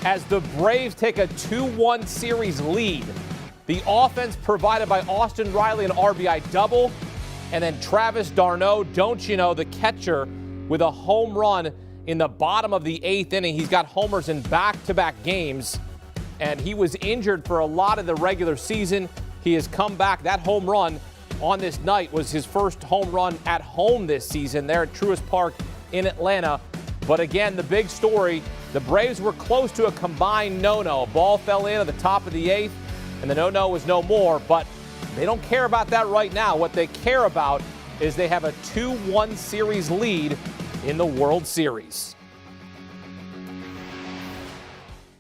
as the Braves take a 2-1 series lead. The offense provided by Austin Riley, an RBI double, and then Travis d'Arnaud, don't you know, the catcher, with a home run in the bottom of the 8th inning. He's got homers in back-to-back games, and he was injured for a lot of the regular season. He has come back. That home run on this night was his first home run at home this season there at Truist Park in Atlanta. But again, the big story, the Braves were close to a combined no-no. A ball fell in at the top of the 8th, and the no-no was no more. But they don't care about that right now. What they care about is they have a 2-1 series lead in the World Series.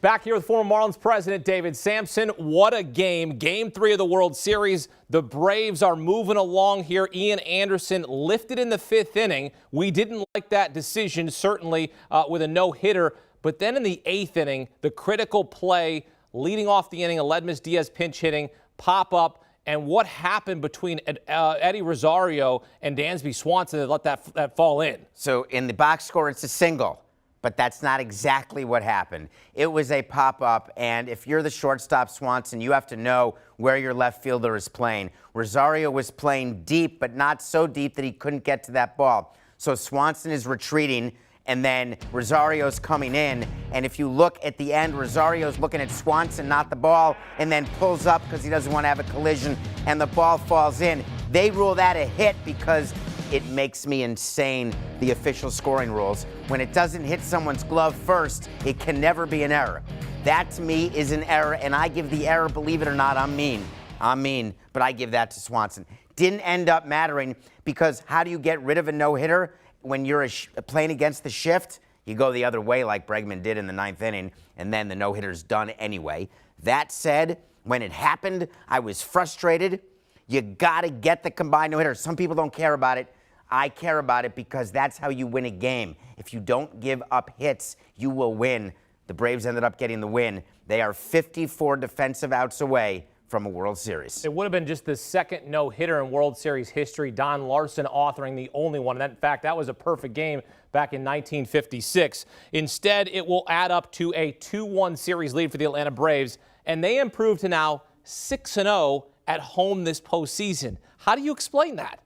Back here with former Marlins president David Samson. What a game. Game 3 of the World Series. The Braves are moving along here. Ian Anderson lifted in the 5th inning. We didn't like that decision, certainly, with a no-hitter. But then in the 8th inning, the critical play, leading off the inning, Aledmys Diaz pinch hitting, pop up. And what happened between Eddie Rosario and Dansby Swanson that let that fall in? So in the box score, it's a single. But that's not exactly what happened. It was a pop-up, and if you're the shortstop, Swanson, you have to know where your left fielder is playing. Rosario was playing deep, but not so deep that he couldn't get to that ball. So Swanson is retreating, and then Rosario's coming in. And if you look at the end, Rosario's looking at Swanson, not the ball, and then pulls up because he doesn't want to have a collision, and the ball falls in. They rule that a hit because it makes me insane, the official scoring rules. When it doesn't hit someone's glove first, it can never be an error. That, to me, is an error, and I give the error, believe it or not, I'm mean, but I give that to Swanson. Didn't end up mattering because how do you get rid of a no-hitter when you're playing against the shift? You go the other way like Bregman did in the 9th inning, and then the no-hitter's done anyway. That said, when it happened, I was frustrated. You got to get the combined no-hitter. Some people don't care about it. I care about it because that's how you win a game. If you don't give up hits, you will win. The Braves ended up getting the win. They are 54 defensive outs away from a World Series. It would have been just the second no-hitter in World Series history, Don Larson authoring the only one. And in fact, that was a perfect game back in 1956. Instead, it will add up to a 2-1 series lead for the Atlanta Braves, and they improved to now 6-0 at home this postseason. How do you explain that?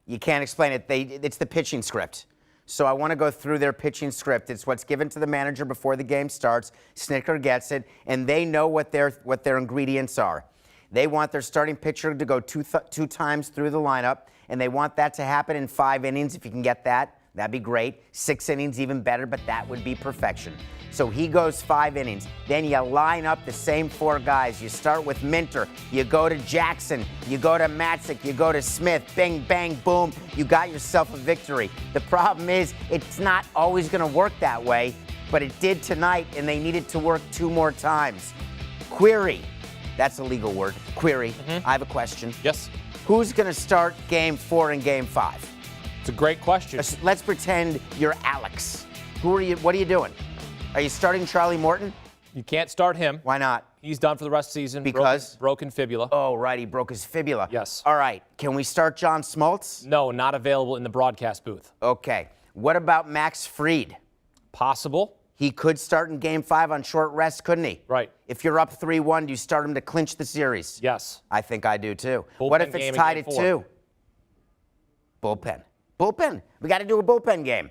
You can't explain it. It's the pitching script. So I want to go through their pitching script. It's what's given to the manager before the game starts. Snicker gets it, and they know what their ingredients are. They want their starting pitcher to go two times through the lineup, and they want that to happen in 5 innings. If you can get that, that'd be great. 6 innings, even better, but that would be perfection. So he goes 5 innings. Then you line up the same 4 guys. You start with Minter. You go to Jackson. You go to Matzik. You go to Smith. Bing, bang, boom. You got yourself a victory. The problem is it's not always going to work that way, but it did tonight, and they needed to work 2 more times. Query. That's a legal word. Query. I have a question. Yes. Who's going to start Game 4 and Game 5? It's a great question. Let's pretend you're Alex. What are you doing? Are you starting Charlie Morton? You can't start him. Why not? He's done for the rest of the season. Because? Broken fibula. Oh, right. He broke his fibula. Yes. All right. Can we start John Smoltz? No, not available in the broadcast booth. Okay. What about Max Fried? Possible. He could start in Game 5 on short rest, couldn't he? Right. If you're up 3-1, do you start him to clinch the series? Yes. I think I do, too. Bullpen what if it's tied at 2? Bullpen. We got to do a bullpen game.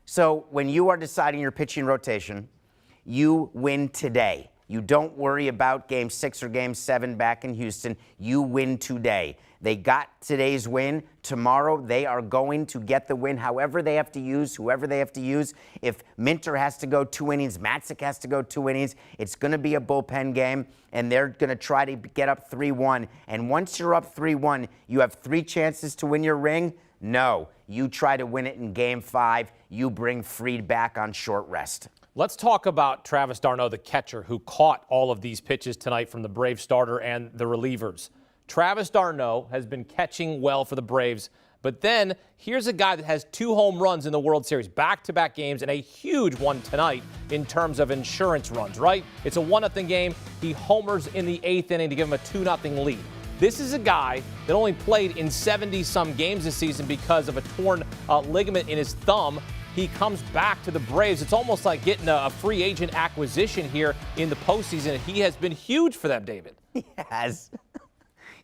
So when you are deciding your pitching rotation, you win today. You don't worry about Game 6 or Game 7 back in Houston. You win today. They got today's win. Tomorrow, they are going to get the win however they have to use, whoever they have to use. If Minter has to go 2 innings, Matzik has to go 2 innings, it's going to be a bullpen game, and they're going to try to get up 3-1. And once you're up 3-1, you have 3 chances to win your ring. No, you try to win it in Game 5. You bring Fried back on short rest. Let's talk about Travis d'Arnaud, the catcher, who caught all of these pitches tonight from the Braves starter and the relievers. Travis d'Arnaud has been catching well for the Braves, but then here's a guy that has 2 home runs in the World Series, back-to-back games, and a huge one tonight in terms of insurance runs, right? It's a 1-0 game. He homers in the 8th inning to give him a 2-0 lead. This is a guy that only played in 70-some games this season because of a torn ligament in his thumb. he comes back to the Braves. It's almost like getting a free agent acquisition here in the postseason. He has been huge for them, David. He has.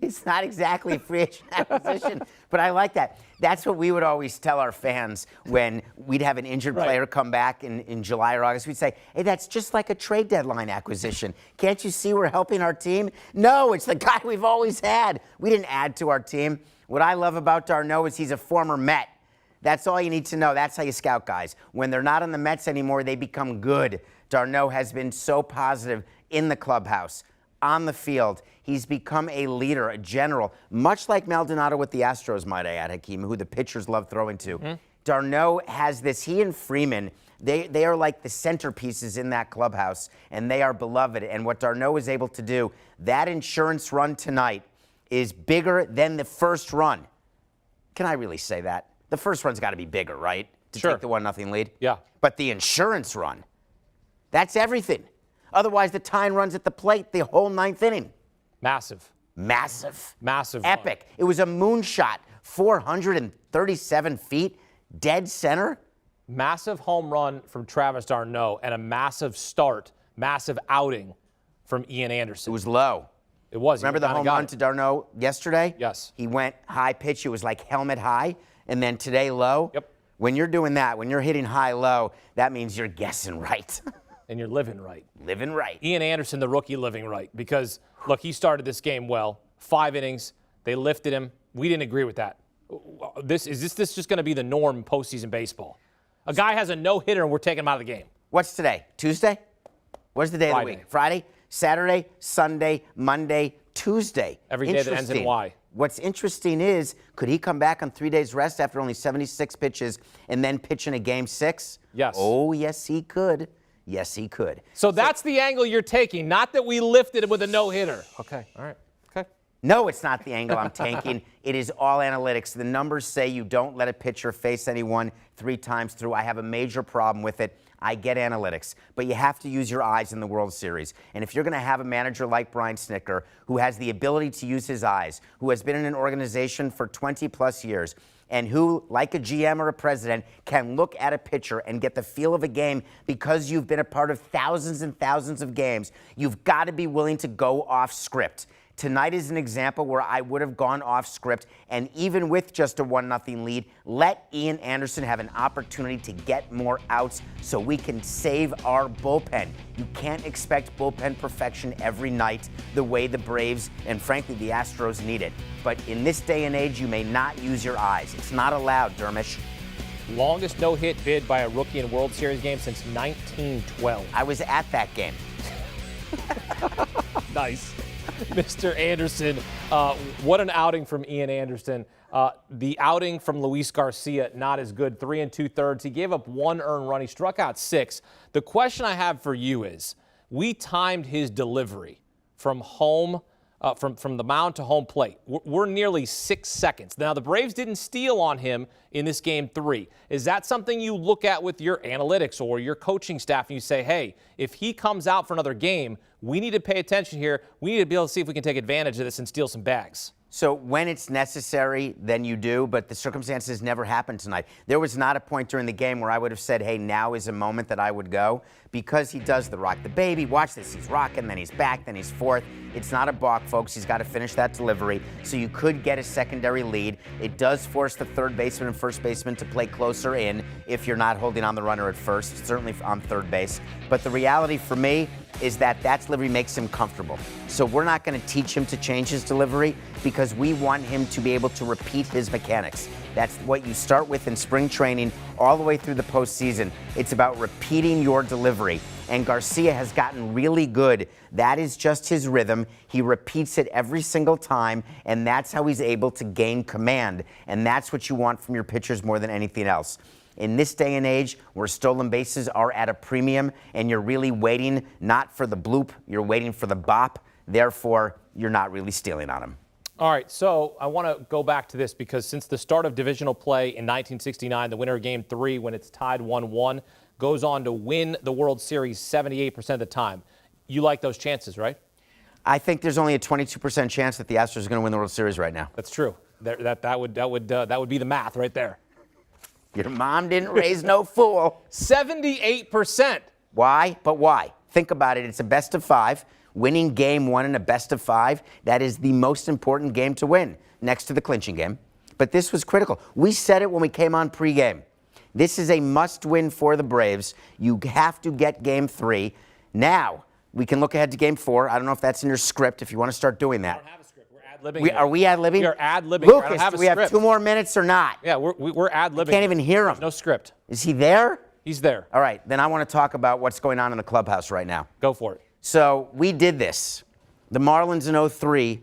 It's not exactly a free agent acquisition, but I like that. That's what we would always tell our fans when we'd have an injured player come back in July or August. We'd say, hey, that's just like a trade deadline acquisition. Can't you see we're helping our team? No, it's the guy we've always had. We didn't add to our team. What I love about d'Arnaud is he's a former Met. That's all you need to know. That's how you scout guys. When they're not on the Mets anymore, they become good. d'Arnaud has been so positive in the clubhouse, on the field. He's become a leader, a general, much like Maldonado with the Astros, might I add, Hakeem, who the pitchers love throwing to. Mm-hmm. d'Arnaud has this. He and Freeman, they are like the centerpieces in that clubhouse, and they are beloved. And what d'Arnaud is able to do, that insurance run tonight is bigger than the first run. Can I really say that? The first run's got to be bigger, right? To take the 1-0 lead? Yeah. But the insurance run, that's everything. Otherwise, the tying runs at the plate the whole 9th inning. Massive. Massive. Massive. Epic. Run. It was a moonshot, 437 feet, dead center. Massive home run from Travis d'Arnaud and a massive start, massive outing from Ian Anderson. It was low. It was. Remember the home run to d'Arnaud yesterday? Yes. He went high pitch. It was like helmet high. And then today low. Yep. When you're doing that, when you're hitting high low, that means you're guessing right. And you're living right. Living right. Ian Anderson, the rookie, living right. Because, look, he started this game well. 5 innings. They lifted him. We didn't agree with that. This just going to be the norm in postseason baseball? A guy has a no-hitter, and we're taking him out of the game. What's today? Tuesday? What's the day Friday. of the week? Friday? Saturday? Sunday? Monday? Tuesday? Every day that ends in Y. What's interesting is, could he come back on 3 days rest after only 76 pitches and then pitch in a game 6? Yes. Oh, yes, he could. Yes, he could. So that's the angle you're taking, not that we lifted him with a no-hitter. Okay, all right, okay. No, it's not the angle I'm taking. It is all analytics. The numbers say you don't let a pitcher face anyone 3 times through. I have a major problem with it. I get analytics, but you have to use your eyes in the World Series. And if you're going to have a manager like Brian Snitker, who has the ability to use his eyes, who has been in an organization for 20-plus years, and who, like a GM or a president, can look at a pitcher and get the feel of a game because you've been a part of thousands and thousands of games, you've got to be willing to go off script. Tonight is an example where I would have gone off script, and even with just a 1-0 lead, let Ian Anderson have an opportunity to get more outs so we can save our bullpen. You can't expect bullpen perfection every night the way the Braves and, frankly, the Astros need it. But in this day and age, you may not use your eyes. It's not allowed, Dermish. Longest no-hit bid by a rookie in World Series game since 1912. I was at that game. Nice. Mr. Anderson, what an outing from Ian Anderson. The outing from Luis Garcia, not as good. 3 2/3. He gave up 1 earned run. He struck out 6. The question I have for you is, we timed his delivery from home, from the mound to home plate. We're nearly 6 seconds. Now, the Braves didn't steal on him in this game 3. Is that something you look at with your analytics or your coaching staff and you say, hey, if he comes out for another game, we need to pay attention here. We need to be able to see if we can take advantage of this and steal some bags? So when it's necessary, then you do, but the circumstances never happened tonight. There was not a point during the game where I would have said, hey, now is a moment that I would go, because he does the rock the baby. Watch this. He's rocking, then he's back, then he's fourth. It's not a balk, folks. He's got to finish that delivery. So you could get a secondary lead. It does force the third baseman and first baseman to play closer in if you're not holding on the runner at first, certainly on third base. But the reality for me is that delivery makes him comfortable. So we're not going to teach him to change his delivery because we want him to be able to repeat his mechanics. That's what you start with in spring training all the way through the postseason. It's about repeating your delivery. And Garcia has gotten really good. That is just his rhythm. He repeats it every single time, and that's how he's able to gain command. And that's what you want from your pitchers more than anything else. In this day and age where stolen bases are at a premium and you're really waiting not for the bloop, you're waiting for the bop, therefore you're not really stealing on them. All right, so I want to go back to this because since the start of divisional play in 1969, the winner of Game 3, when it's tied 1-1, goes on to win the World Series 78% of the time. You like those chances, right? I think there's only a 22% chance that the Astros are going to win the World Series right now. That's true. That would be the math right there. Your mom didn't raise no fool. 78%. Why? But why? Think about it. It's a best of 5. Winning game 1 in a best of 5, that is the most important game to win, next to the clinching game. But this was critical. We said it when we came on pregame. This is a must-win for the Braves. You have to get game 3. Now, we can look ahead to game 4. I don't know if that's in your script, if you want to start doing that. I don't have a script. We're ad-libbing. Are we ad-libbing? We are ad-libbing. Lucas, do we have 2 more minutes or not? Yeah, we're ad-libbing. Can't even hear him. There's no script. Is he there? He's there. All right, then I want to talk about what's going on in the clubhouse right now. Go for it. So we did this. The Marlins in 03,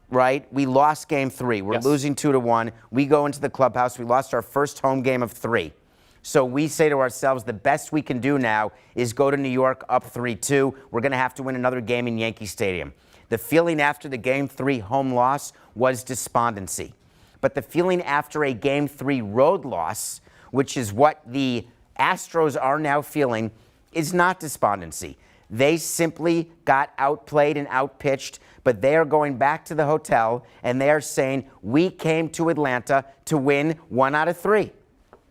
right? We lost game 3. We're losing 2-1. We go into the clubhouse. We lost our first home game of 3. So we say to ourselves, the best we can do now is go to New York up 3-2. We're going to have to win another game in Yankee Stadium. The feeling after the game 3 home loss was despondency. But the feeling after a game 3 road loss, which is what the Astros are now feeling, is not despondency. They simply got outplayed and outpitched, but they are going back to the hotel and they are saying, we came to Atlanta to win 1 out of 3.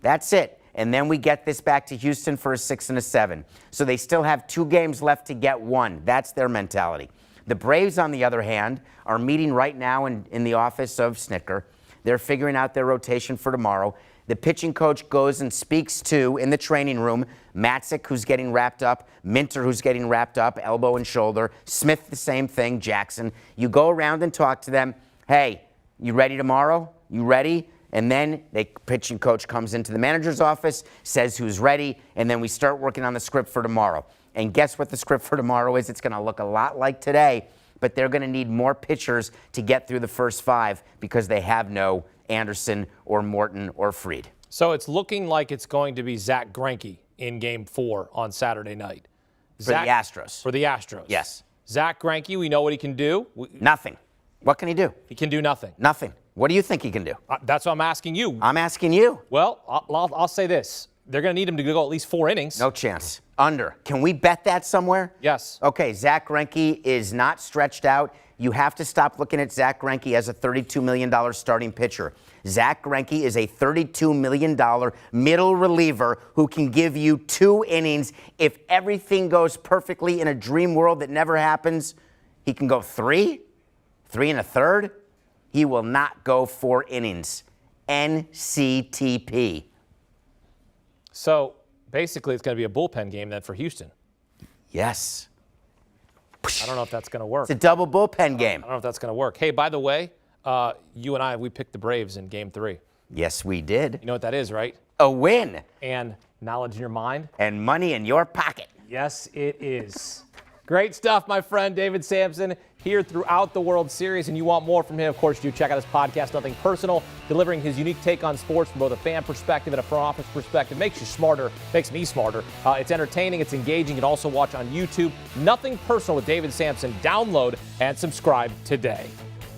That's it. And then we get this back to Houston for a 6 and a 7. So they still have 2 games left to get 1. That's their mentality. The Braves, on the other hand, are meeting right now in the office of Snitker. They're figuring out their rotation for tomorrow. The pitching coach goes and speaks to, in the training room, Matzik, who's getting wrapped up, Minter, who's getting wrapped up, elbow and shoulder, Smith, the same thing, Jackson. You go around and talk to them. Hey, you ready tomorrow? You ready? And then the pitching coach comes into the manager's office, says who's ready, and then we start working on the script for tomorrow. And guess what the script for tomorrow is? It's going to look a lot like today, but they're going to need more pitchers to get through the first 5 because they have no Anderson or Morton or Fried. So it's looking like it's going to be Zach Greinke in game 4 on Saturday night. For the Astros. For the Astros. Yes. Zach Greinke, we know what he can do. Nothing. What can he do? He can do nothing. Nothing. What do you think he can do? That's what I'm asking you. I'm asking you. Well, I'll say this. They're going to need him to go at least 4 innings. No chance. Under. Can we bet that somewhere? Yes. Okay, Zach Greinke is not stretched out. You have to stop looking at Zach Greinke as a $32 million starting pitcher. Zach Greinke is a $32 million middle reliever who can give you 2 innings. If everything goes perfectly in a dream world that never happens, he can go 3 1/3. He will not go 4 innings. NCTP. So basically it's going to be a bullpen game then for Houston. Yes. I don't know if that's going to work. It's a double bullpen game. I don't know if that's going to work. Hey, by the way, you and I, we picked the Braves in game 3. Yes, we did. You know what that is, right? A win. And knowledge in your mind. And money in your pocket. Yes, it is. Great stuff, my friend David Samson, here throughout the World Series. And you want more from him, of course, do check out his podcast, Nothing Personal, delivering his unique take on sports from both a fan perspective and a front office perspective. Makes you smarter, makes me smarter. It's entertaining, it's engaging. You can also watch on YouTube. Nothing Personal with David Samson. Download and subscribe today.